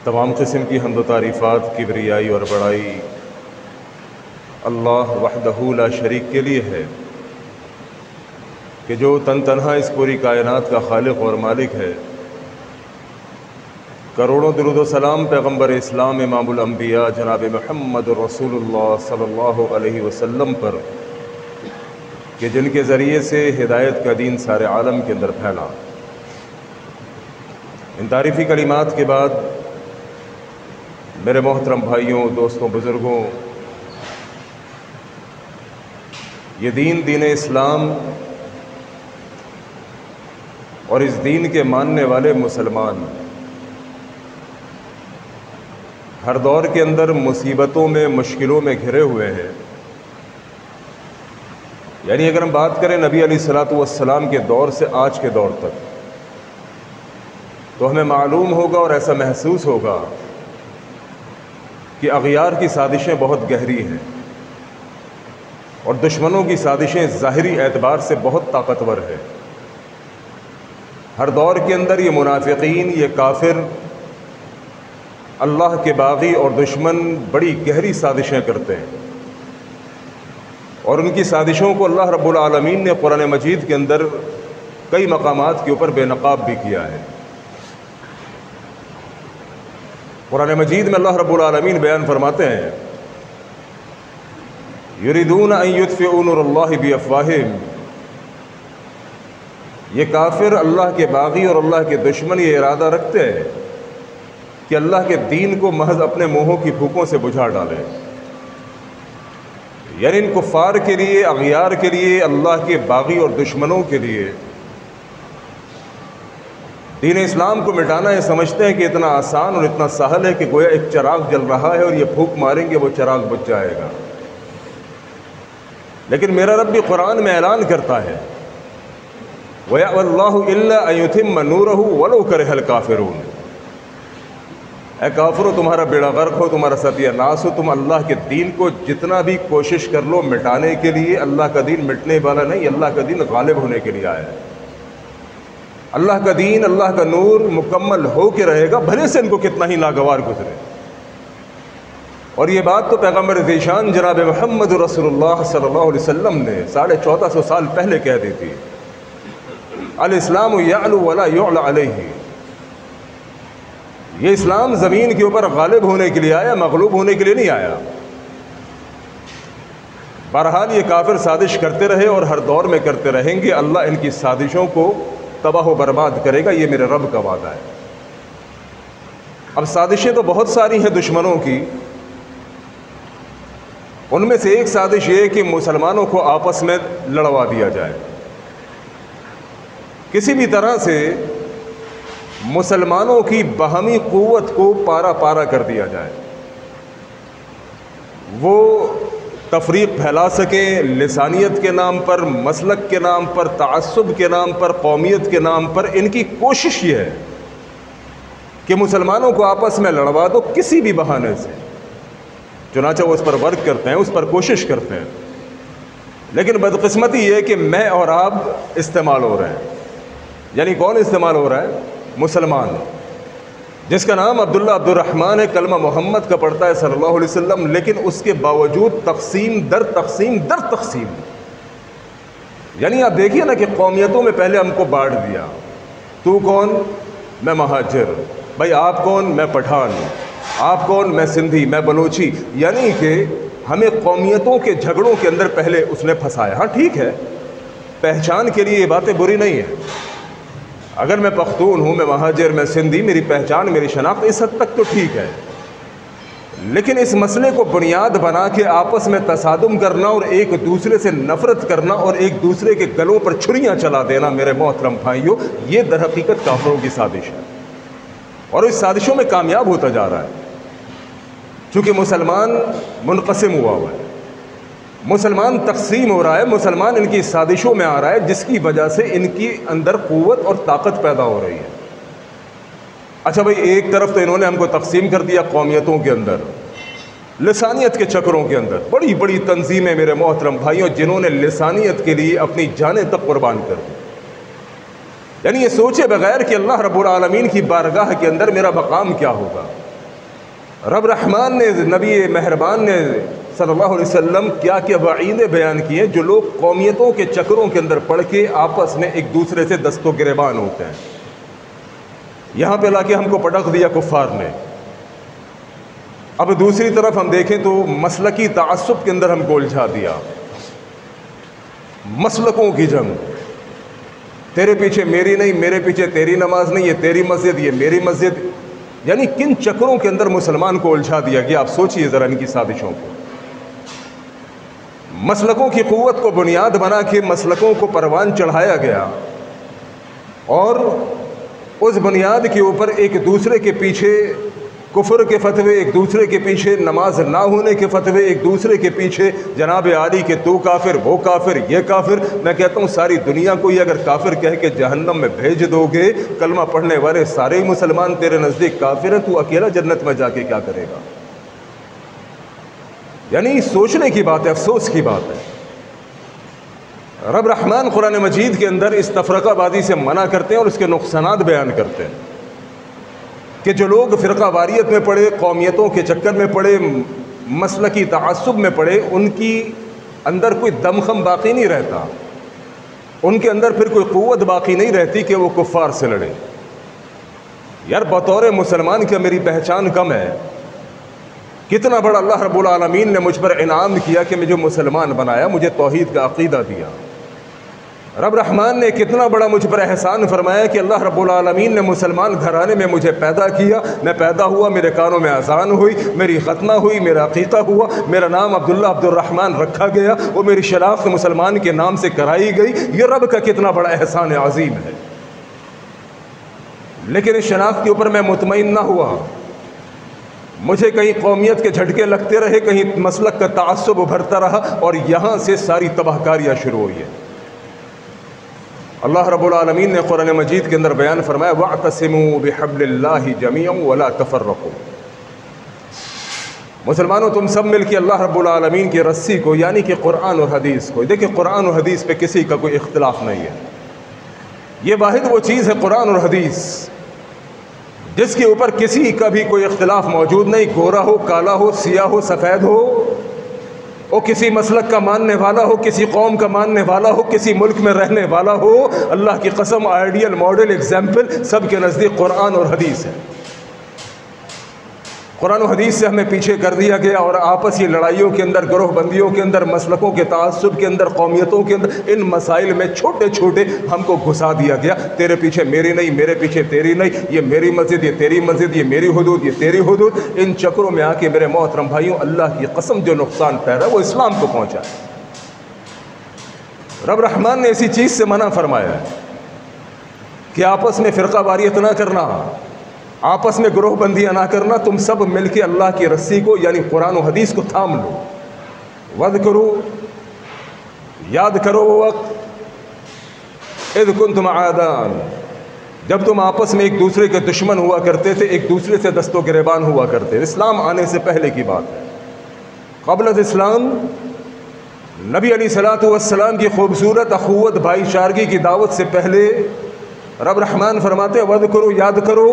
تمام قسم کی حمد و تعریفات، کبریائی اور بڑائی اللہ وحدہ لا شریک کے لیے ہے کہ جو تنہا اس پوری کائنات کا خالق اور مالک ہے۔ کروڑوں درود و سلام پیغمبر اسلام امام الانبیاء جناب محمد رسول اللہ صلی اللہ علیہ وسلم پر کہ جن کے ذریعے سے ہدایت کا دین سارے عالم کے اندر پھیلا۔ ان تعریفی کلمات کے بعد میرے محترم بھائیوں، دوستوں، بزرگوں، یہ دین اسلام اور اس دین کے ماننے والے مسلمان ہر دور کے اندر مصیبتوں میں، مشکلوں میں گھرے ہوئے ہیں۔ یعنی اگر ہم بات کریں نبی علیہ الصلوۃ والسلام کے دور سے آج کے دور تک، تو ہمیں معلوم ہوگا اور ایسا محسوس ہوگا کہ اغیار کی سازشیں بہت گہری ہیں اور دشمنوں کی سازشیں ظاہری اعتبار سے بہت طاقتور ہیں۔ ہر دور کے اندر یہ منافقین، یہ کافر، اللہ کے باغی اور دشمن بڑی گہری سازشیں کرتے ہیں، اور ان کی سازشوں کو اللہ رب العالمین نے قرآن مجید کے اندر کئی مقامات کے اوپر بے نقاب بھی کیا ہے۔ قرآن مجید میں اللہ رب العالمین بیان فرماتے ہیں، یریدون ان یطفئوا نور اللہ بافواہہم، یہ کافر، اللہ کے باغی اور اللہ کے دشمن یہ ارادہ رکھتے ہیں کہ اللہ کے دین کو محض اپنے منہوں کی پھوکوں سے بجھا ڈالیں۔ یعنی ان کفار کے لیے، اغیار کے لیے، اللہ کے باغی اور دشمنوں کے لیے دین اسلام کو مٹانا یہ سمجھتے ہیں کہ اتنا آسان اور اتنا سہل ہے کہ گویا ایک چراغ جل رہا ہے اور یہ پھونک ماریں گے وہ چراغ بجھ جائے گا۔ لیکن میرا رب بھی قرآن میں اعلان کرتا ہے، وَيَأْبَى اللَّهُ إِلَّا أَن يُتِمَّ نُورَهُ وَلَوْ كَرِهَ الْكَافِرُونَ۔ اے کافرو، تمہارا بیڑا غرق ہو، تمہارا ستیہ ناس ہو، تم اللہ کے دین کو جتنا بھی کوشش کر لو مٹانے کے لیے، اللہ کا دین مٹنے والا نہیں، اللہ کا دین غالب ہونے کے لیے آیا ہے۔ اللہ کا دین، اللہ کا نور مکمل ہو کے رہے گا، بھلے سے ان کو کتنا ہی ناگوار گزرے۔ اور یہ بات تو پیغمبر ذیشان جناب محمد رسول اللہ صلی اللہ علیہ وسلم نے 1450 سال پہلے کہہ دی تھی، الاسلام یعلو ولا یعلی علیہ، یہ اسلام زمین کے اوپر غالب ہونے کے لیے آیا، مغلوب ہونے کے لیے نہیں آیا۔ بہرحال یہ کافر سازش کرتے رہے اور ہر دور میں کرتے رہیں گے، اللہ ان کی سازشوں کو تباہ و برباد کرے گا، یہ میرے رب کا وعدہ ہے۔ اب سازشیں تو بہت ساری ہیں دشمنوں کی، ان میں سے ایک سازش یہ ہے کہ مسلمانوں کو آپس میں لڑوا دیا جائے، کسی بھی طرح سے مسلمانوں کی باہمی قوت کو پارا پارا کر دیا جائے، وہ تفریق پھیلا سکیں لسانیت کے نام پر، مسلک کے نام پر، تعصب کے نام پر، قومیت کے نام پر۔ ان کی کوشش یہ ہے کہ مسلمانوں کو آپس میں لڑوا دو کسی بھی بہانے سے، چنانچہ وہ اس پر ورک کرتے ہیں، اس پر کوشش کرتے ہیں، لیکن بدقسمتی یہ ہے کہ میں اور آپ استعمال ہو رہے ہیں۔ یعنی کون استعمال ہو رہا ہے؟ مسلمان، جس کا نام عبداللہ عبد الرحمن ہے، کلمہ محمد کا پڑھتا ہے صلی اللہ علیہ وسلم، لیکن اس کے باوجود تقسیم در تقسیم در تقسیم۔ یعنی آپ دیکھیے نا کہ قومیتوں میں پہلے ہم کو بانٹ دیا، تو کون؟ میں مہاجر، بھائی آپ کون؟ میں پٹھان، آپ کون؟ میں سندھی، میں بلوچی۔ یعنی کہ ہمیں قومیتوں کے جھگڑوں کے اندر پہلے اس نے پھنسایا۔ ہاں ٹھیک ہے، پہچان کے لیے یہ باتیں بری نہیں ہیں، اگر میں پختون ہوں، میں مہاجر، میں سندھی، میری پہچان، میری شناخت اس حد تک تو ٹھیک ہے، لیکن اس مسئلے کو بنیاد بنا کے آپس میں تصادم کرنا اور ایک دوسرے سے نفرت کرنا اور ایک دوسرے کے گلوں پر چھریاں چلا دینا، میرے محترم بھائیوں، یہ در حقیقت کافروں کی سازش ہے، اور اس سازشوں میں کامیاب ہوتا جا رہا ہے۔ چونکہ مسلمان منقسم ہوا ہے، مسلمان تقسیم ہو رہا ہے، مسلمان ان کی سازشوں میں آ رہا ہے، جس کی وجہ سے ان کی اندر قوت اور طاقت پیدا ہو رہی ہے۔ اچھا بھائی، ایک طرف تو انہوں نے ہم کو تقسیم کر دیا قومیتوں کے اندر، لسانیت کے چکروں کے اندر، بڑی بڑی تنظیمیں میرے محترم بھائیوں جنہوں نے لسانیت کے لیے اپنی جانیں تک قربان کر دی، یعنی یہ سوچے بغیر کہ اللہ رب العالمین کی بارگاہ کے اندر میرا مقام کیا ہوگا، رب رحمان نے، نبی مہربان نے صلی اللہ علیہ وسلم کیا کیا وعیدیں بیان کی ہیں جو لوگ قومیتوں کے چکروں کے اندر پڑھ کے آپس میں ایک دوسرے سے دست و گریبان ہوتے ہیں. یہاں پہ لا کے ہم کو پٹخ دیا کفار نے. اب دوسری طرف ہم دیکھیں تو مسلکی تعصب کے اندر ہم کو الجھا دیا. مسلکوں کی جنگ، تیرے پیچھے میری نہیں، میرے پیچھے تیری نماز نہیں، یہ تیری مسجد، یہ میری مسجد. یعنی کن چکروں کے اندر مسلمان کو الجھا دیا گیا. آپ سوچئے ذرا ان کی سازشوں کو. مسلکوں کی قوت کو بنیاد بنا کے مسلکوں کو پروان چڑھایا گیا، اور اس بنیاد کے اوپر ایک دوسرے کے پیچھے کفر کے فتوے، ایک دوسرے کے پیچھے نماز نہ ہونے کے فتوے، ایک دوسرے کے پیچھے جناب عالی کہ تو کافر، وہ کافر، یہ کافر. میں کہتا ہوں ساری دنیا کو ہی اگر کافر کہہ کے جہنم میں بھیج دو گے، کلمہ پڑھنے والے سارے ہی مسلمان تیرے نزدیک کافر ہیں، تو اکیلا جنت میں جا کے کیا کرے گا؟ یعنی سوچنے کی بات ہے، افسوس کی بات ہے. رب رحمان قرآن مجید کے اندر اس تفرقہ بازی سے منع کرتے ہیں اور اس کے نقصانات بیان کرتے ہیں کہ جو لوگ فرقہ واریت میں پڑے، قومیتوں کے چکر میں پڑے، مسلکی تعصب میں پڑے، ان کی اندر کوئی دمخم باقی نہیں رہتا. ان کے اندر پھر کوئی قوت باقی نہیں رہتی کہ وہ کفار سے لڑے. یار بطور مسلمان کیا میری پہچان کم ہے؟ کتنا بڑا اللہ رب العالمین نے مجھ پر انعام کیا کہ مجھے مسلمان بنایا، مجھے توحید کا عقیدہ دیا. رب رحمان نے کتنا بڑا مجھ پر احسان فرمایا کہ اللہ رب العالمین نے مسلمان گھرانے میں مجھے پیدا کیا. میں پیدا ہوا، میرے کانوں میں اذان ہوئی، میری ختنہ ہوئی، میرا عقیقہ ہوا، میرا نام عبداللہ عبد الرحمن رکھا گیا، وہ میری شناخت مسلمان کے نام سے کرائی گئی. یہ رب کا کتنا بڑا احسان عظیم ہے. لیکن اس شناخت کے اوپر میں مطمئن نہ ہوا. مجھے کہیں قومیت کے جھٹکے لگتے رہے، کہیں مسلک کا تعصب ابھرتا رہا، اور یہاں سے ساری تباہ کاریاں شروع ہوئی ہیں. اللہ رب العالمین نے قرآن مجید کے اندر بیان فرمایا وَاعْتَصِمُوا بِحَبْلِ اللَّهِ جَمِيعًا وَلَا تَفَرَّقُوا. مسلمانوں تم سب مل کے اللہ رب العالمین کی رسی کو، یعنی کہ قرآن اور حدیث کو، دیکھیں قرآن اور حدیث پہ کسی کا کوئی اختلاف نہیں ہے. یہ واحد وہ چیز ہے قرآن اور حدیث جس کے اوپر کسی کا بھی کوئی اختلاف موجود نہیں. گورا ہو، کالا ہو، سیاہ ہو، سفید ہو، وہ کسی مسلک کا ماننے والا ہو، کسی قوم کا ماننے والا ہو، کسی ملک میں رہنے والا ہو، اللہ کی قسم آئیڈیل، ماڈل، ایگزامپل سب کے نزدیک قرآن اور حدیث ہے. قرآن و حدیث سے ہمیں پیچھے کر دیا گیا، اور آپسی لڑائیوں کے اندر، گروہ بندیوں کے اندر، مسلکوں کے تعصب کے اندر، قومیتوں کے اندر، ان مسائل میں چھوٹے چھوٹے ہم کو گھسا دیا گیا. تیرے پیچھے میری نہیں، میرے پیچھے تیری نہیں، یہ میری مسجد، یہ تیری مسجد، یہ میری حدود، یہ تیری حدود. ان چکروں میں آ کے میرے محترم بھائیوں، اللہ کی قسم جو نقصان پہنچا وہ اسلام کو پہنچا ہے. رب رحمان نے اسی چیز سے منع فرمایا ہے کہ آپس میں فرقہ واریت نہ کرنا، آپس میں گروہ بندیاں نہ کرنا. تم سب مل کے اللہ کی رسی کو، یعنی قرآن و حدیث کو تھام لو. وَاذْكُرُوا، یاد کرو وہ وقت، اذ کنتم اعداء، جب تم آپس میں ایک دوسرے کے دشمن ہوا کرتے تھے، ایک دوسرے سے دست و گریبان ہوا کرتے تھے. اسلام آنے سے پہلے کی بات ہے. قبل از اسلام نبی علیہ الصلوۃ والسلام کی خوبصورت اخوت، بھائی چارگی کی دعوت سے پہلے رب رحمان فرماتے ہیں وَاذْكُرُوا، یاد کرو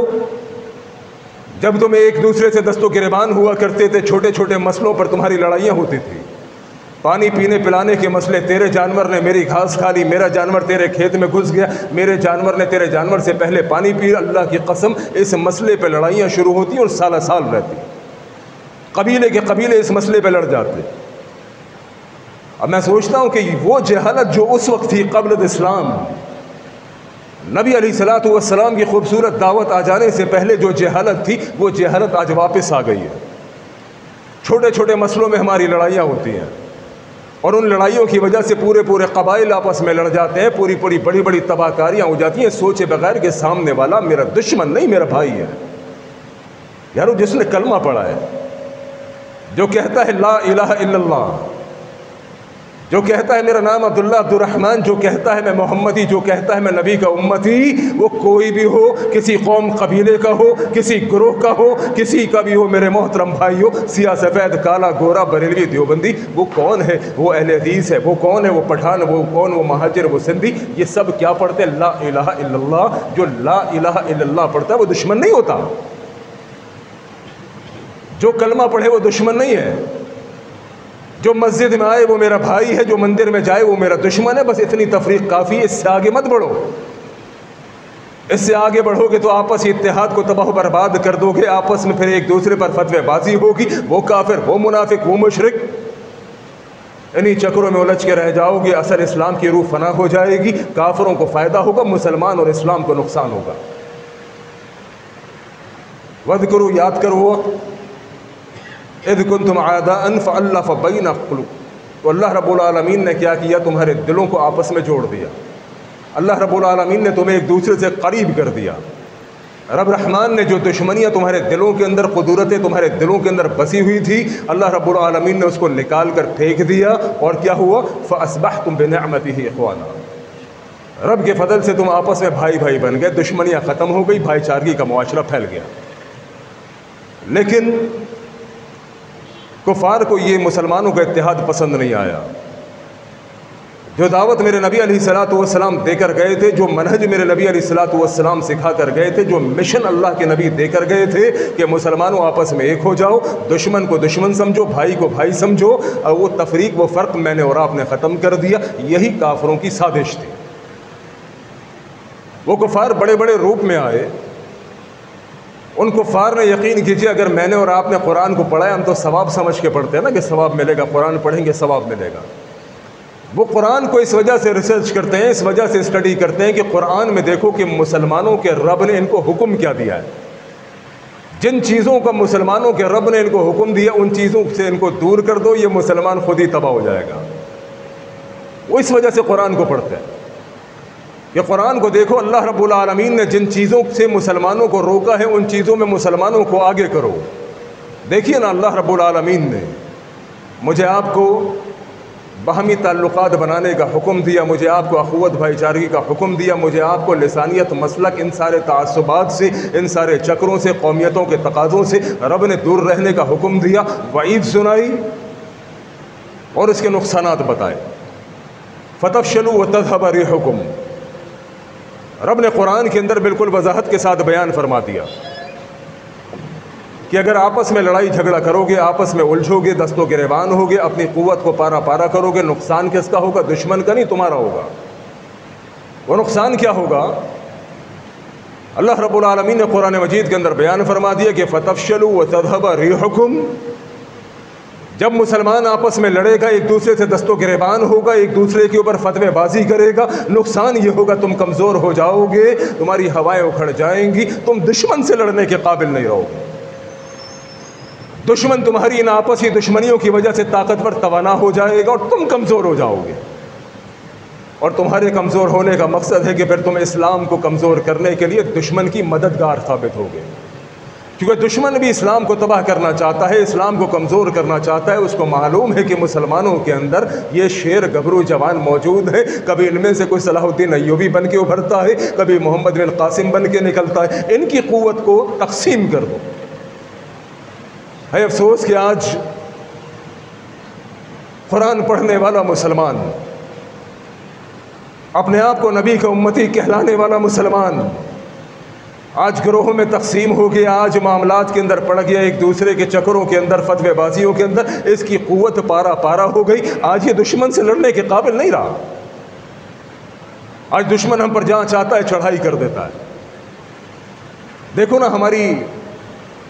جب تم ایک دوسرے سے دست و گریبان ہوا کرتے تھے، چھوٹے چھوٹے مسئلوں پر تمہاری لڑائیاں ہوتی تھیں. پانی پینے پلانے کے مسئلے، تیرے جانور نے میری گھاس کھا لی، میرا جانور تیرے کھیت میں گھس گیا، میرے جانور نے تیرے جانور سے پہلے پانی پی. اللہ کی قسم اس مسئلے پہ لڑائیاں شروع ہوتی اور سالہ سال رہتی. قبیلے کے قبیلے اس مسئلے پہ لڑ جاتے. اب میں سوچتا ہوں کہ وہ جہالت جو اس وقت تھی قبل اسلام، نبی علیہ الصلوۃ والسلام کی خوبصورت دعوت آ جانے سے پہلے جو جہالت تھی، وہ جہالت آج واپس آ گئی ہے. چھوٹے چھوٹے مسئلوں میں ہماری لڑائیاں ہوتی ہیں، اور ان لڑائیوں کی وجہ سے پورے پورے قبائل آپس میں لڑ جاتے ہیں، پوری پوری بڑی بڑی تباہ کاریاں ہو جاتی ہیں، سوچے بغیر کہ سامنے والا میرا دشمن نہیں، میرا بھائی ہے. یارو جس نے کلمہ پڑھا ہے، جو کہتا ہے لا الہ الا اللہ، جو کہتا ہے میرا نام عبداللہ عبد الرحمن، جو کہتا ہے میں محمدی، جو کہتا ہے میں نبی کا امتی، وہ کوئی بھی ہو، کسی قوم قبیلے کا ہو، کسی گروہ کا ہو، کسی کا بھی ہو، میرے محترم بھائیو، سیاہ سفید، کالا گورا، بریلوی دیوبندی، وہ کون ہے؟ وہ اہل حدیث ہے. وہ کون ہے؟ وہ پٹھان. وہ کون؟ وہ مہاجر، وہ سندھی. یہ سب کیا پڑھتے ہیں؟ لا الہ الا اللہ. جو لا الہ الا اللہ پڑھتا ہے وہ دشمن نہیں ہوتا. جو کلمہ پڑھے وہ دشمن نہیں ہے، جو مسجد میں آئے وہ میرا بھائی ہے، جو مندر میں جائے وہ میرا دشمن ہے. بس اتنی تفریق کافی ہے، اس سے آگے مت بڑھو. اس سے آگے بڑھو گے تو آپسی اتحاد کو تباہ و برباد کر دو گے. آپس میں پھر ایک دوسرے پر فتوی بازی ہوگی، وہ کافر، وہ منافق، وہ مشرک. انہی چکروں میں الجھ کے رہ جاؤ گے. اصل اسلام کی روح فنا ہو جائے گی. کافروں کو فائدہ ہوگا، مسلمان اور اسلام کو نقصان ہوگا. وَاذْكُرُوا یاد کرو اذ کنتم اعداء فالف بین قلوبکم. تو اللہ رب العالمین نے کیا کیا؟ تمہارے دلوں کو آپس میں جوڑ دیا. اللہ رب العالمین نے تمہیں ایک دوسرے سے قریب کر دیا. رب رحمان نے جو دشمنیاں تمہارے دلوں کے اندر، قدرتیں تمہارے دلوں کے اندر بسی ہوئی تھی، اللہ رب العالمین نے اس کو نکال کر پھینک دیا. اور کیا ہوا؟ فَأَصْبَحْتُمْ بِنِعْمَتِهِ إِخْوَانًا. رب کے فضل سے تم آپس میں بھائی بھائی بن گئے. دشمنیاں ختم ہو گئی، بھائی چارگی کا معاشرہ پھیل گیا. لیکن کفار کو یہ مسلمانوں کا اتحاد پسند نہیں آیا. جو دعوت میرے نبی علیہ الصلوۃ والسلام دے کر گئے تھے، جو منہج میرے نبی علیہ الصلوۃ والسلام سکھا کر گئے تھے، جو مشن اللہ کے نبی دے کر گئے تھے کہ مسلمانوں آپس میں ایک ہو جاؤ، دشمن کو دشمن سمجھو، بھائی کو بھائی سمجھو، اور وہ تفریق، وہ فرق میں نے اور آپ نے ختم کر دیا. یہی کافروں کی سازش تھی. وہ کفار بڑے بڑے روپ میں آئے. ان کفار نے یقین کیجیے، اگر میں نے اور آپ نے قرآن کو پڑھا ہے، ہم تو ثواب سمجھ کے پڑھتے ہیں نا کہ ثواب ملے گا، قرآن پڑھیں گے ثواب ملے گا. وہ قرآن کو اس وجہ سے ریسرچ کرتے ہیں، اس وجہ سے اسٹڈی کرتے ہیں کہ قرآن میں دیکھو کہ مسلمانوں کے رب نے ان کو حکم کیا دیا ہے. جن چیزوں کا مسلمانوں کے رب نے ان کو حکم دیا، ان چیزوں سے ان کو دور کر دو، یہ مسلمان خود ہی تباہ ہو جائے گا. وہ اس وجہ سے قرآن کو پڑھتے ہیں کہ قرآن کو دیکھو، اللہ رب العالمین نے جن چیزوں سے مسلمانوں کو روکا ہے، ان چیزوں میں مسلمانوں کو آگے کرو. دیکھیے نا، اللہ رب العالمین نے مجھے آپ کو باہمی تعلقات بنانے کا حکم دیا، مجھے آپ کو اخوت بھائی چارگی کا حکم دیا، مجھے آپ کو لسانیت، مسلک، ان سارے تعصبات سے، ان سارے چکروں سے، قومیتوں کے تقاضوں سے رب نے دور رہنے کا حکم دیا، وعید سنائی اور اس کے نقصانات بتائے. فَتَفْشَلُوا وَتَذْهَبَ رِيحُكُمْ. رب نے قرآن کے اندر بالکل وضاحت کے ساتھ بیان فرما دیا کہ اگر آپس میں لڑائی جھگڑا کرو گے، آپس میں الجھو گے، دست و گریبان ہوگے، اپنی قوت کو پارا پارا کرو گے، نقصان کس کا ہوگا؟ دشمن کا نہیں، تمہارا ہوگا. وہ نقصان کیا ہوگا؟ اللہ رب العالمین نے قرآن مجید کے اندر بیان فرما دیا کہ فَتَفْشَلُوا وَتَذْهَبَ رِيحُكُمْ. جب مسلمان آپس میں لڑے گا، ایک دوسرے سے دست و گریبان ہوگا، ایک دوسرے کے اوپر فتوی بازی کرے گا، نقصان یہ ہوگا تم کمزور ہو جاؤ گے، تمہاری ہوائیں اکھڑ جائیں گی، تم دشمن سے لڑنے کے قابل نہیں رہو گے. دشمن تمہاری ان آپسی دشمنیوں کی وجہ سے طاقتور توانا ہو جائے گا اور تم کمزور ہو جاؤ گے. اور تمہارے کمزور ہونے کا مقصد ہے کہ پھر تم اسلام کو کمزور کرنے کے لیے دشمن کی مددگار ثابت ہوگے. کیونکہ دشمن بھی اسلام کو تباہ کرنا چاہتا ہے، اسلام کو کمزور کرنا چاہتا ہے. اس کو معلوم ہے کہ مسلمانوں کے اندر یہ شیر گبرو جوان موجود ہے. کبھی ان میں سے کوئی صلاح الدین ایوبی بن کے ابھرتا ہے، کبھی محمد بن قاسم بن کے نکلتا ہے. ان کی قوت کو تقسیم کر دو. ہے افسوس کہ آج قرآن پڑھنے والا مسلمان، اپنے آپ کو نبی کا امتی کہلانے والا مسلمان آج گروہوں میں تقسیم ہو گیا، آج معاملات کے اندر پڑ گیا، ایک دوسرے کے چکروں کے اندر، فتوی بازیوں کے اندر. اس کی قوت پارا پارا ہو گئی. آج یہ دشمن سے لڑنے کے قابل نہیں رہا. آج دشمن ہم پر جہاں چاہتا ہے چڑھائی کر دیتا ہے. دیکھو نا، ہماری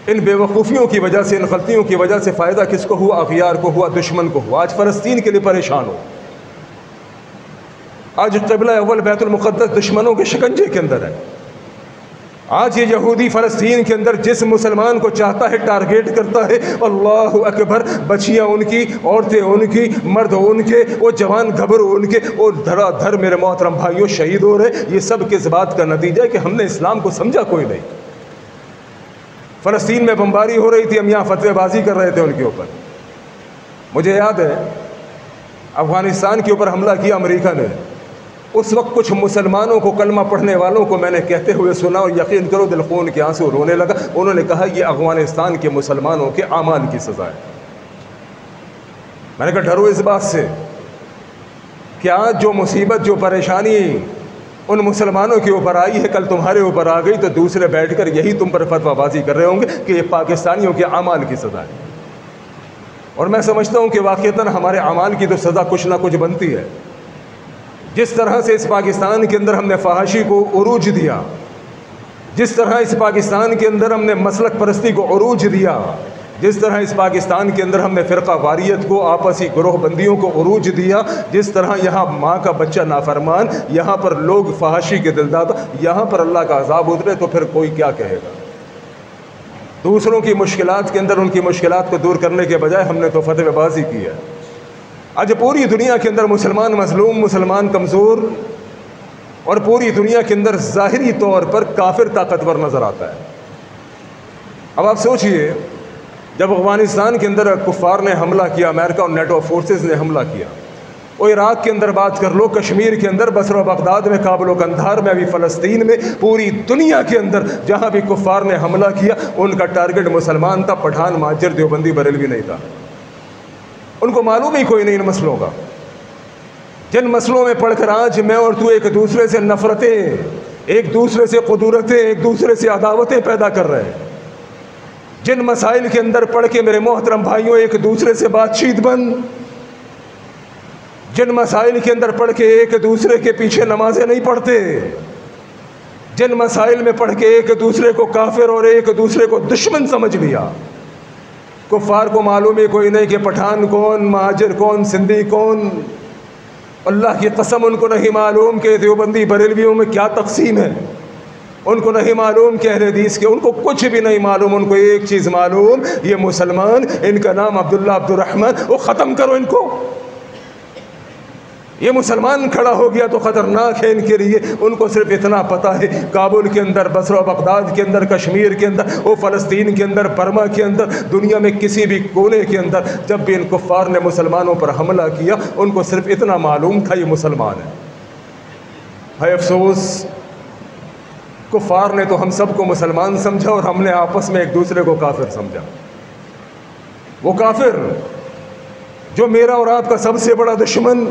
ان بے وقوفیوں کی وجہ سے، ان غلطیوں کی وجہ سے فائدہ کس کو ہوا؟ اغیار کو ہوا، دشمن کو ہوا. آج فلسطین کے لیے پریشان ہو. آج قبلہ اول بیت المقدس دشمنوں کے شکنجے کے اندر ہے. آج یہ یہودی فلسطین کے اندر جس مسلمان کو چاہتا ہے ٹارگیٹ کرتا ہے. اللہ اکبر. بچیاں ان کی، عورتیں ان کی، مرد ان کے، وہ جوان گھبرو ان کے، اور دھڑا دھر میرے محترم بھائیوں شہید ہو رہے. یہ سب کس بات کا نتیجہ ہے کہ ہم نے اسلام کو سمجھا کوئی نہیں. فلسطین میں بمباری ہو رہی تھی، ہم یہاں فتوی بازی کر رہے تھے ان کے اوپر. مجھے یاد ہے افغانستان کے اوپر حملہ کیا امریکہ نے. اس وقت کچھ مسلمانوں کو، کلمہ پڑھنے والوں کو میں نے کہتے ہوئے سنا، اور یقین کرو دل خون کے آنسو رونے لگا. انہوں نے کہا یہ افغانستان کے مسلمانوں کے اعمال کی سزا ہے. میں نے کہا ڈرو اس بات سے کہ آج جو مصیبت، جو پریشانی ان مسلمانوں کے اوپر آئی ہے، کل تمہارے اوپر آ گئی تو دوسرے بیٹھ کر یہی تم پر فتویٰ بازی کر رہے ہوں گے کہ یہ پاکستانیوں کے اعمال کی سزا ہے۔ اور میں سمجھتا ہوں کہ واقعتاً ہمارے اعمال کی تو سزا کچھ نہ کچھ بنتی ہے۔ جس طرح سے اس پاکستان کے اندر ہم نے فحاشی کو عروج دیا، جس طرح اس پاکستان کے اندر ہم نے مسلک پرستی کو عروج دیا، جس طرح اس پاکستان کے اندر ہم نے فرقہ واریت کو، آپسی گروہ بندیوں کو عروج دیا، جس طرح یہاں ماں کا بچہ نافرمان، یہاں پر لوگ فحاشی کے دلدادہ، یہاں پر اللہ کا عذاب اترے تو پھر کوئی کیا کہے گا؟ دوسروں کی مشکلات کے اندر ان کی مشکلات کو دور کرنے کے بجائے ہم نے تو فتوی بازی کی ہے۔ آج پوری دنیا کے اندر مسلمان مظلوم، مسلمان کمزور، اور پوری دنیا کے اندر ظاہری طور پر کافر طاقتور نظر آتا ہے۔ اب آپ سوچئے، جب افغانستان کے اندر کفار نے حملہ کیا، امریکہ اور نیٹو فورسز نے حملہ کیا، اور عراق کے اندر بات کر لو، کشمیر کے اندر، بصرہ و بغداد میں، کابل و قندھار میں، ابھی فلسطین میں، پوری دنیا کے اندر جہاں بھی کفار نے حملہ کیا ان کا ٹارگٹ مسلمان تھا، پٹھان، مہاجر، دیوبندی، بریلوی نہیں تھا۔ ان کو معلوم ہی کوئی نہیں ان مسئلوں کا، جن مسئلوں میں پڑھ کر آج میں اور تو ایک دوسرے سے نفرتیں، ایک دوسرے سے قدورتیں، ایک دوسرے سے عداوتیں پیدا کر رہے ہیں، جن مسائل کے اندر پڑھ کے میرے محترم بھائیوں ایک دوسرے سے بات چیت بند، جن مسائل کے اندر پڑھ کے ایک دوسرے کے پیچھے نمازیں نہیں پڑھتے، جن مسائل میں پڑھ کے ایک دوسرے کو کافر اور ایک دوسرے کو دشمن سمجھ لیا۔ کفار کو معلوم ہی کوئی نہیں کہ پٹھان کون، مہاجر کون، سندھی کون، اللہ کی قسم ان کو نہیں معلوم کہ دیوبندی بریلویوں میں کیا تقسیم ہے، ان کو نہیں معلوم کہ اہل حدیث کے، ان کو کچھ بھی نہیں معلوم، ان کو ایک چیز معلوم، یہ مسلمان، ان کا نام عبداللہ، عبد الرحمن، وہ ختم کرو ان کو۔ یہ مسلمان کھڑا ہو گیا تو خطرناک ہے ان کے لیے۔ ان کو صرف اتنا پتہ ہے، کابل کے اندر، بصرہ و بغداد کے اندر، کشمیر کے اندر، وہ فلسطین کے اندر، برما کے اندر، دنیا میں کسی بھی کونے کے اندر جب بھی ان کفار نے مسلمانوں پر حملہ کیا ان کو صرف اتنا معلوم تھا، یہ مسلمان ہے۔ ہے افسوس، کفار نے تو ہم سب کو مسلمان سمجھا اور ہم نے آپس میں ایک دوسرے کو کافر سمجھا۔ وہ کافر جو میرا اور آپ کا سب سے بڑا دشمن،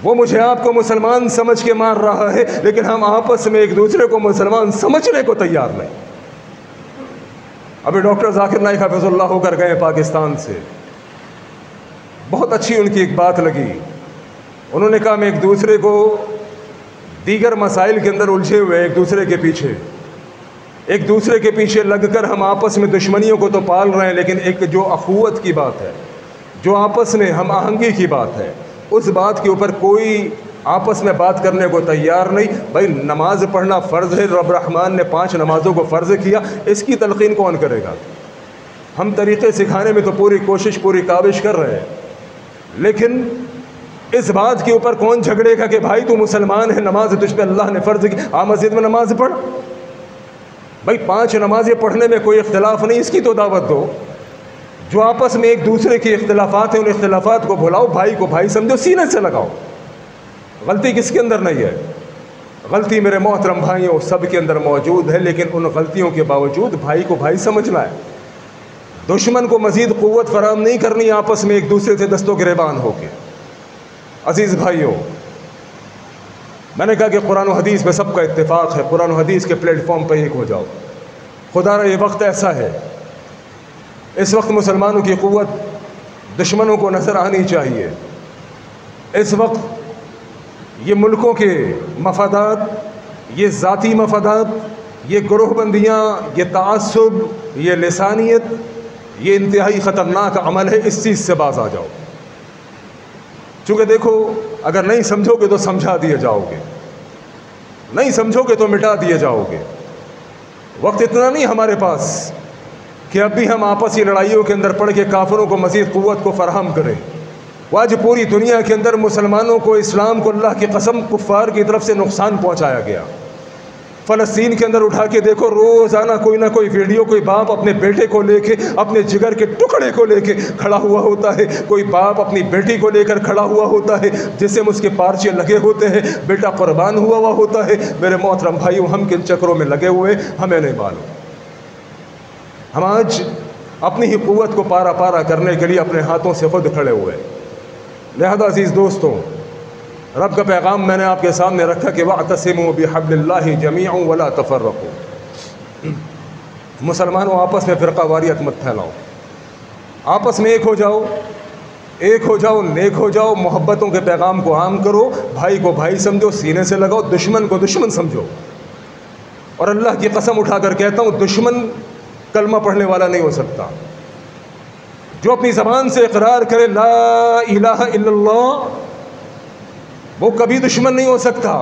وہ مجھے آپ کو مسلمان سمجھ کے مار رہا ہے، لیکن ہم آپس میں ایک دوسرے کو مسلمان سمجھنے کو تیار نہیں۔ ابھی ڈاکٹر ذاکر نائک حفظ اللہ ہو کر گئے پاکستان سے، بہت اچھی ان کی ایک بات لگی، انہوں نے کہا میں ایک دوسرے کو دیگر مسائل کے اندر الجھے ہوئے، ایک دوسرے کے پیچھے لگ کر ہم آپس میں دشمنیوں کو تو پال رہے ہیں، لیکن ایک جو اخوت کی بات ہے، جو آپس میں ہم آہنگی کی بات ہے، اس بات کے اوپر کوئی آپس میں بات کرنے کو تیار نہیں۔ بھائی نماز پڑھنا فرض ہے، رب رحمان نے 5 نمازوں کو فرض کیا، اس کی تلقین کون کرے گا؟ ہم طریقے سکھانے میں تو پوری کوشش، پوری کاوش کر رہے ہیں، لیکن اس بات کے اوپر کون جھگڑے گا کہ بھائی تو مسلمان ہے، نماز تجھ پہ اللہ نے فرض کی، آ مسجد میں نماز پڑھ۔ بھائی 5 نمازیں پڑھنے میں کوئی اختلاف نہیں، اس کی تو دعوت دو۔ جو آپس میں ایک دوسرے کے اختلافات ہیں ان اختلافات کو بھلاؤ، بھائی کو بھائی سمجھو، سینے سے لگاؤ۔ غلطی کس کے اندر نہیں ہے؟ غلطی میرے محترم بھائیوں سب کے اندر موجود ہے، لیکن ان غلطیوں کے باوجود بھائی کو بھائی سمجھنا ہے، دشمن کو مزید قوت فراہم نہیں کرنی، آپس میں ایک دوسرے سے دست و گریبان ہو کے۔ عزیز بھائیوں، میں نے کہا کہ قرآن و حدیث میں سب کا اتفاق ہے، قرآن و حدیث کے پلیٹ فارم پہ ایک ہو جاؤ۔ خدا را یہ وقت ایسا ہے، اس وقت مسلمانوں کی قوت دشمنوں کو نظر آنی چاہیے۔ اس وقت یہ ملکوں کے مفادات، یہ ذاتی مفادات، یہ گروہ بندیاں، یہ تعصب، یہ لسانیت، یہ انتہائی خطرناک عمل ہے، اس چیز سے باز آ جاؤ۔ چونکہ دیکھو، اگر نہیں سمجھو گے تو سمجھا دیے جاؤ گے، نہیں سمجھو گے تو مٹا دیے جاؤ گے۔ وقت اتنا نہیں ہمارے پاس کہ اب بھی ہم آپسی لڑائیوں کے اندر پڑھ کے کافروں کو مزید قوت کو فراہم کریں۔ وہ آج پوری دنیا کے اندر مسلمانوں کو، اسلام کو اللہ کی قسم کفار کی طرف سے نقصان پہنچایا گیا۔ فلسطین کے اندر اٹھا کے دیکھو، روزانہ کوئی نہ کوئی ویڈیو، کوئی باپ اپنے بیٹے کو لے کے، اپنے جگر کے ٹکڑے کو لے کے کھڑا ہوا ہوتا ہے، کوئی باپ اپنی بیٹی کو لے کر کھڑا ہوا ہوتا ہے، جسم اس کے پارچے لگے ہوتے ہیں، بیٹا قربان ہوا ہوتا ہے۔ میرے محترم بھائیوں، ہم کن چکروں میں لگے ہوئے ہمیں نہیں معلوم۔ ہم آج اپنی ہی قوت کو پارا پارا کرنے کے لیے اپنے ہاتھوں سے خود کھڑے ہوئے۔ لہذا عزیز دوستوں، رب کا پیغام میں نے آپ کے سامنے رکھا کہ وَاعْتَصِمُوا بِحَبْلِ اللَّهِ جَمِيعًا وَلَا تَفَرَّقُوا، مسلمانوں آپس میں فرقہ واریت مت پھیلاؤ، آپس میں ایک ہو جاؤ، نیک ہو جاؤ، محبتوں کے پیغام کو عام کرو، بھائی کو بھائی سمجھو، سینے سے لگاؤ، دشمن کو دشمن سمجھو۔ اور اللہ کی قسم اٹھا کر کہتا ہوں، دشمن کلمہ پڑھنے والا نہیں ہو سکتا۔ جو اپنی زبان سے اقرار کرے لا الہ الا اللہ، وہ کبھی دشمن نہیں ہو سکتا۔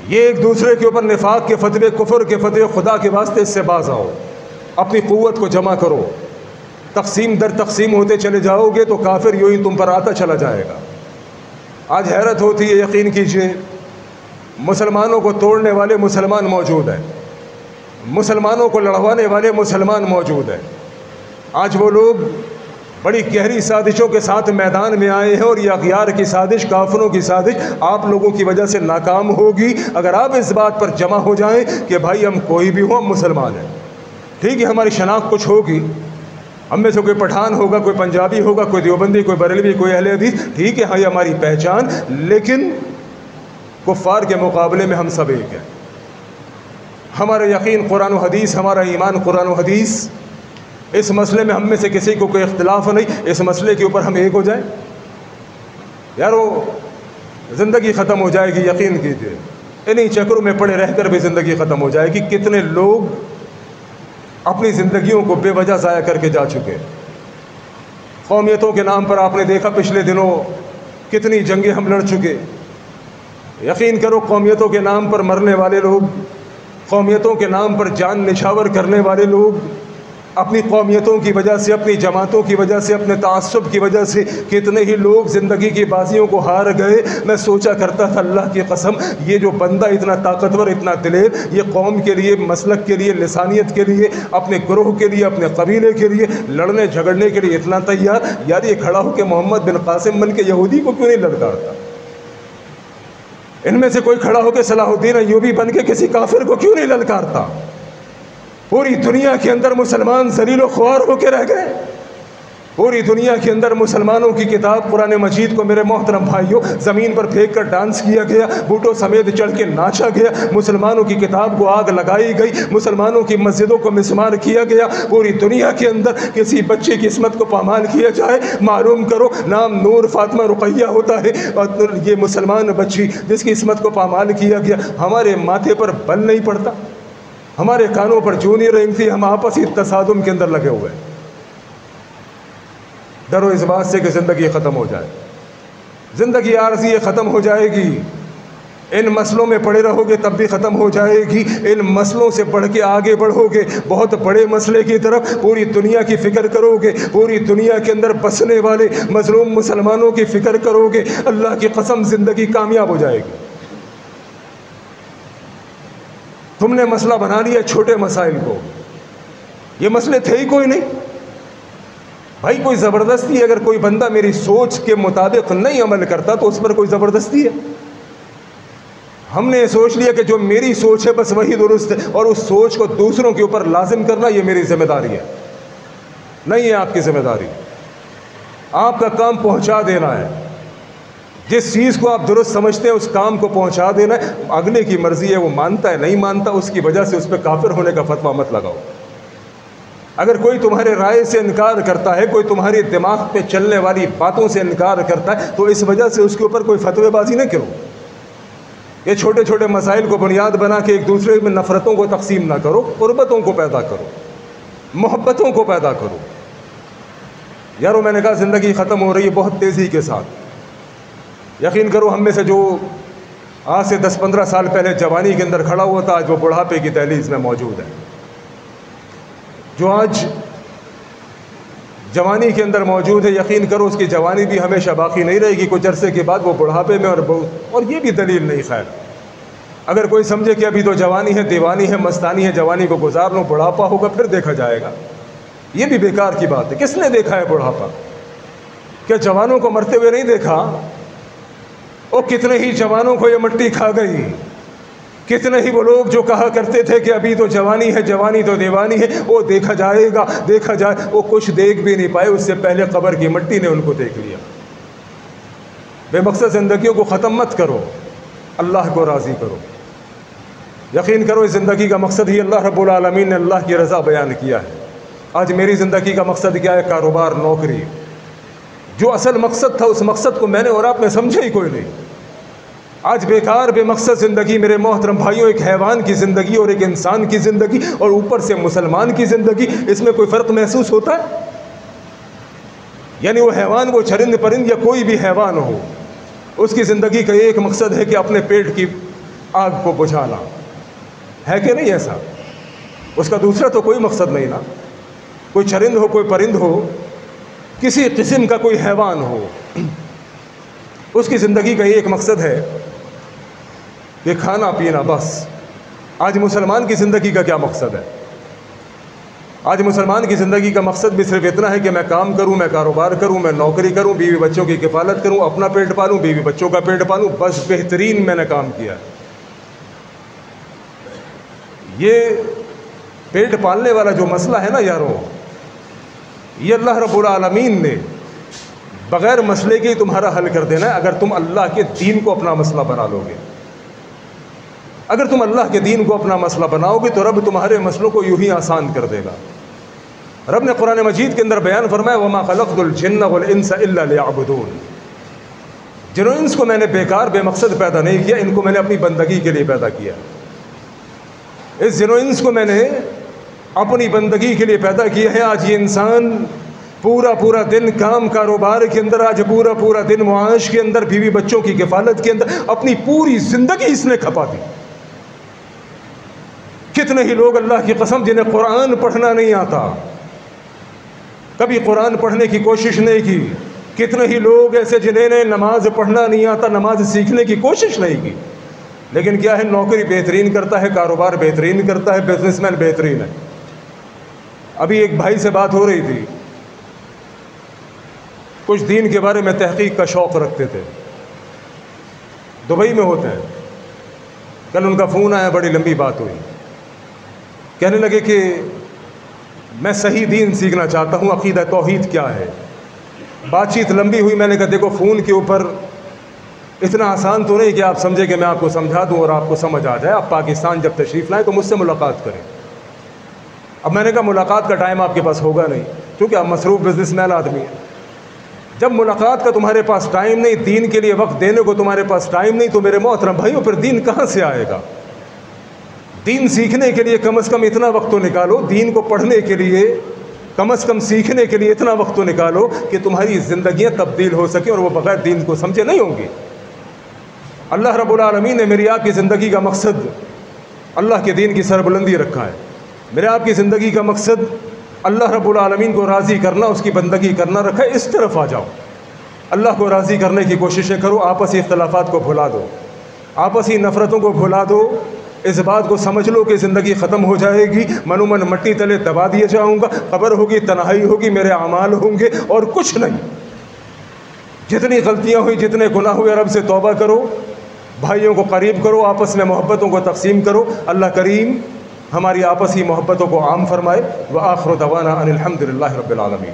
یہ ایک دوسرے کے اوپر نفاق کے فتوے، کفر کے فتوے، خدا کے واسطے اس سے باز آؤ، اپنی قوت کو جمع کرو۔ تقسیم در تقسیم ہوتے چلے جاؤ گے تو کافر یوں ہی تم پر آتا چلا جائے گا۔ آج حیرت ہوتی ہے، یقین کیجئے مسلمانوں کو توڑنے والے مسلمان موجود ہیں، مسلمانوں کو لڑوانے والے مسلمان موجود ہیں۔ آج وہ لوگ بڑی گہری سازشوں کے ساتھ میدان میں آئے ہیں، اور یہ اغیار کی سازش، کافروں کی سازش آپ لوگوں کی وجہ سے ناکام ہوگی اگر آپ اس بات پر جمع ہو جائیں کہ بھائی ہم کوئی بھی ہوں، ہم مسلمان ہیں۔ ٹھیک ہے، ہماری شناخت کچھ ہوگی، ہم میں سے کوئی پٹھان ہوگا، کوئی پنجابی ہوگا، کوئی دیوبندی، کوئی بریلوی، کوئی اہل حدیث، ٹھیک ہے، ہاں یہ ہماری پہچان، لیکن کفار کے مقابلے میں ہم سب ایک ہیں۔ ہمارا یقین قرآن و حدیث، ہمارا ایمان قرآن و حدیث، اس مسئلے میں ہم میں سے کسی کو کوئی اختلاف نہیں، اس مسئلے کے اوپر ہم ایک ہو جائیں۔ یارو زندگی ختم ہو جائے گی، یقین کیجیے، انہی چکروں میں پڑے رہ کر بھی زندگی ختم ہو جائے گی۔ کتنے لوگ اپنی زندگیوں کو بے وجہ ضائع کر کے جا چکے۔ قومیتوں کے نام پر آپ نے دیکھا پچھلے دنوں کتنی جنگیں ہم لڑ چکے۔ یقین کرو، قومیتوں کے نام پر مرنے والے لوگ، قومیتوں کے نام پر جان نچھاور کرنے والے لوگ، اپنی قومیتوں کی وجہ سے، اپنی جماعتوں کی وجہ سے، اپنے تعصب کی وجہ سے کتنے ہی لوگ زندگی کی بازیوں کو ہار گئے۔ میں سوچا کرتا تھا، اللہ کی قسم، یہ جو بندہ اتنا طاقتور، اتنا دلیر، یہ قوم کے لیے، مسلک کے لیے، لسانیت کے لیے، اپنے گروہ کے لیے، اپنے قبیلے کے لیے لڑنے جھگڑنے کے لیے اتنا تیار، یار یہ کھڑا ہو کہ محمد بن قاسم بن کے یہودی کو کیوں نہیں للکارتا؟ ان میں سے کوئی کھڑا ہو کے صلاح الدین ایوبی بن کے کسی کافر کو کیوں نہیں للکارتا؟ پوری دنیا کے اندر مسلمان ذلیل و خوار ہو کے رہ گئے۔ پوری دنیا کے اندر مسلمانوں کی کتاب قرآن مجید کو میرے محترم بھائیوں زمین پر پھینک کر ڈانس کیا گیا، بوٹوں سمیت چڑھ کے ناچا گیا، مسلمانوں کی کتاب کو آگ لگائی گئی، مسلمانوں کی مسجدوں کو مسمار کیا گیا۔ پوری دنیا کے اندر کسی بچے کی عصمت کو پامال کیا جائے، معلوم کرو نام نور فاطمہ رقیہ ہوتا ہے، اور یہ مسلمان بچی جس کی عصمت کو پامال کیا گیا، ہمارے ماتھے پر بل نہیں پڑتا، ہمارے کانوں پر جو نہیں رینگتی، ہم آپسی تصادم کے اندر لگے ہوئے ہیں۔ ڈرو اس بات سے کہ زندگی ختم ہو جائے، زندگی عارضی ختم ہو جائے گی، ان مسئلوں میں پڑے رہو گے تب بھی ختم ہو جائے گی، ان مسئلوں سے بڑھ کے آگے بڑھو گے، بہت بڑے مسئلے کی طرف، پوری دنیا کی فکر کرو گے، پوری دنیا کے اندر بسنے والے مظلوم مسلمانوں کی فکر کرو گے، اللہ کی قسم زندگی کامیاب ہو جائے گی۔ تم نے مسئلہ بنا لیا چھوٹے مسائل کو، یہ مسئلے تھے ہی کوئی نہیں بھائی، کوئی زبردستی، اگر کوئی بندہ میری سوچ کے مطابق نہیں عمل کرتا تو اس پر کوئی زبردستی ہے؟ ہم نے سوچ لیا کہ جو میری سوچ ہے بس وہی درست ہے، اور اس سوچ کو دوسروں کے اوپر لازم کرنا یہ میری ذمہ داری ہے، نہیں ہے آپ کی ذمہ داری۔ آپ کا کام پہنچا دینا ہے، جس چیز کو آپ درست سمجھتے ہیں اس کام کو پہنچا دینا ہے، اگلے کی مرضی ہے، وہ مانتا ہے نہیں مانتا، اس کی وجہ سے اس پہ کافر ہونے کا فتویٰ مت لگاؤ۔ اگر کوئی تمہارے رائے سے انکار کرتا ہے، کوئی تمہاری دماغ پہ چلنے والی باتوں سے انکار کرتا ہے، تو اس وجہ سے اس کے اوپر کوئی فتوے بازی نہ کرو۔ یہ چھوٹے چھوٹے مسائل کو بنیاد بنا کے ایک دوسرے میں نفرتوں کو تقسیم نہ کرو، قربتوں کو پیدا کرو، محبتوں کو پیدا کرو۔ یارو میں نے کہا زندگی ختم ہو رہی ہے بہت تیزی کے ساتھ۔ یقین کرو ہم میں سے جو آج سے 10-15 سال پہلے جوانی کے اندر کھڑا ہوا تھا، آج وہ بڑھاپے کی دہلیز میں موجود ہے۔ جو آج جوانی کے اندر موجود ہے، یقین کرو اس کی جوانی بھی ہمیشہ باقی نہیں رہے گی، کچھ عرصے کے بعد وہ بڑھاپے میں، اور یہ بھی دلیل نہیں خیر۔ اگر کوئی سمجھے کہ ابھی تو جوانی ہے، دیوانی ہے، مستانی ہے، جوانی کو گزار لوں، بڑھاپا ہوگا پھر دیکھا جائے گا، یہ بھی بیکار کی بات ہے۔ کس نے دیکھا ہے بڑھاپا؟ کیا جوانوں کو مرتے ہوئے نہیں دیکھا؟ اور کتنے ہی جوانوں کو یہ مٹی کھا گئی، کتنے ہی وہ لوگ جو کہا کرتے تھے کہ ابھی تو جوانی ہے، جوانی تو دیوانی ہے، وہ دیکھا جائے گا، دیکھا جائے، وہ کچھ دیکھ بھی نہیں پائے، اس سے پہلے قبر کی مٹی نے ان کو دیکھ لیا۔ بے مقصد زندگیوں کو ختم مت کرو، اللہ کو راضی کرو۔ یقین کرو اس زندگی کا مقصد ہی اللہ رب العالمین نے اللہ کی رضا بیان کیا ہے۔ آج میری زندگی کا مقصد کیا ہے؟ کاروبار، نوکری۔ جو اصل مقصد تھا اس مقصد کو میں نے اور آپ نے سمجھا ہی کوئی نہیں۔ آج بیکار بے مقصد زندگی میرے محترم بھائیوں، ایک حیوان کی زندگی اور ایک انسان کی زندگی اور اوپر سے مسلمان کی زندگی، اس میں کوئی فرق محسوس ہوتا ہے؟ یعنی وہ حیوان، وہ چرند پرند یا کوئی بھی حیوان ہو، اس کی زندگی کا ایک مقصد ہے کہ اپنے پیٹ کی آگ کو بجھانا ہے کہ نہیں ایسا؟ اس کا دوسرا تو کوئی مقصد نہیں نا۔ کوئی چرند ہو، کوئی پرند ہو، کسی قسم کا کوئی حیوان ہو، اس کی زندگی کا ایک مقصد ہے کہ کھانا پینا، بس۔ آج مسلمان کی زندگی کا کیا مقصد ہے؟ آج مسلمان کی زندگی کا مقصد بھی صرف اتنا ہے کہ میں کام کروں، میں کاروبار کروں، میں نوکری کروں، بیوی بچوں کی کفالت کروں، اپنا پیٹ پالوں، بیوی بچوں کا پیٹ پالوں، بس بہترین میں نے کام کیا ہے۔ یہ پیٹ پالنے والا جو مسئلہ ہے نا یارو، یہ اللہ رب العالمین نے بغیر مسئلے کے تمہارا حل کر دینا ہے اگر تم اللہ کے دین کو اپنا مسئلہ بنا لو گے۔ اگر تم اللہ کے دین کو اپنا مسئلہ بناؤ گے تو رب تمہارے مسئلوں کو یوں ہی آسان کر دے گا۔ رب نے قرآن مجید کے اندر بیان فرمایا وَمَا خَلَقْتُ الْجِنَّ وَالْإِنسَ إِلَّا لِيَعْبُدُونَ۔ جن و انس کو میں نے بیکار بے مقصد پیدا نہیں کیا، ان کو میں نے اپنی بندگی کے لیے پیدا کیا۔ اس جن و انس کو میں نے اپنی بندگی کے لیے پیدا کیا ہے۔ آج یہ انسان پورا دن کام کاروبار کے اندر، آج پورا دن معاش کے اندر، بیوی بچوں کی کفالت کے اندر اپنی پوری زندگی اس نے کھپا دی۔ کتنے ہی لوگ اللہ کی قسم جنہیں قرآن پڑھنا نہیں آتا، کبھی قرآن پڑھنے کی کوشش نہیں کی۔ کتنے ہی لوگ ایسے جنہیں نماز پڑھنا نہیں آتا، نماز سیکھنے کی کوشش نہیں کی، لیکن کیا ہے، نوکری بہترین کرتا ہے، کاروبار بہترین کرتا ہے، بزنس مین بہترین ہے۔ ابھی ایک بھائی سے بات ہو رہی تھی، کچھ دین کے بارے میں تحقیق کا شوق رکھتے تھے، دبئی میں ہوتے ہیں۔ کل ان کا فون آیا، بڑی لمبی بات ہوئی، کہنے لگے کہ میں صحیح دین سیکھنا چاہتا ہوں، عقیدہ توحید کیا ہے۔ بات چیت لمبی ہوئی، میں نے کہا دیکھو فون کے اوپر اتنا آسان تو نہیں کہ آپ سمجھیں کہ میں آپ کو سمجھا دوں اور آپ کو سمجھ آ جائے۔ آپ پاکستان جب تشریف لائیں تو مجھ سے ملاقات کریں۔ اب میں نے کہا ملاقات کا ٹائم آپ کے پاس ہوگا نہیں، کیونکہ آپ مصروف بزنس مین آدمی ہیں۔ جب ملاقات کا تمہارے پاس ٹائم نہیں، دین کے لیے وقت دینے کو تمہارے پاس ٹائم نہیں، تو میرے محترم بھائیوں پھر دین کہاں سے آئے گا؟ دین سیکھنے کے لیے کم از کم اتنا وقت تو نکالو، دین کو پڑھنے کے لیے کم از کم سیکھنے کے لیے اتنا وقت تو نکالو کہ تمہاری زندگیاں تبدیل ہو سکیں، اور وہ بغیر دین کو سمجھے نہیں ہوں گی۔ اللہ رب العالمین نے میری آپ کی زندگی کا مقصد اللہ کے دین کی سربلندی رکھا ہے۔ میرے آپ کی زندگی کا مقصد اللہ رب العالمین کو راضی کرنا، اس کی بندگی کرنا رکھا ہے۔ اس طرف آ جاؤ، اللہ کو راضی کرنے کی کوششیں کرو، آپسی اختلافات کو بھلا دو، آپسی نفرتوں کو بھلا دو، اس بات کو سمجھ لو کہ زندگی ختم ہو جائے گی، من مٹی تلے دبا دیا جاؤں گا، قبر ہوگی، تنہائی ہوگی، میرے اعمال ہوں گے اور کچھ نہیں۔ جتنی غلطیاں ہوئی، جتنے گناہ ہوئے، رب سے توبہ کرو، بھائیوں کو قریب کرو، آپس میں محبتوں کو تقسیم کرو۔ اللہ کریم ہماری آپسی محبتوں کو عام فرمائے۔ وآخر دعوانا ان الحمد للہ رب العالمین۔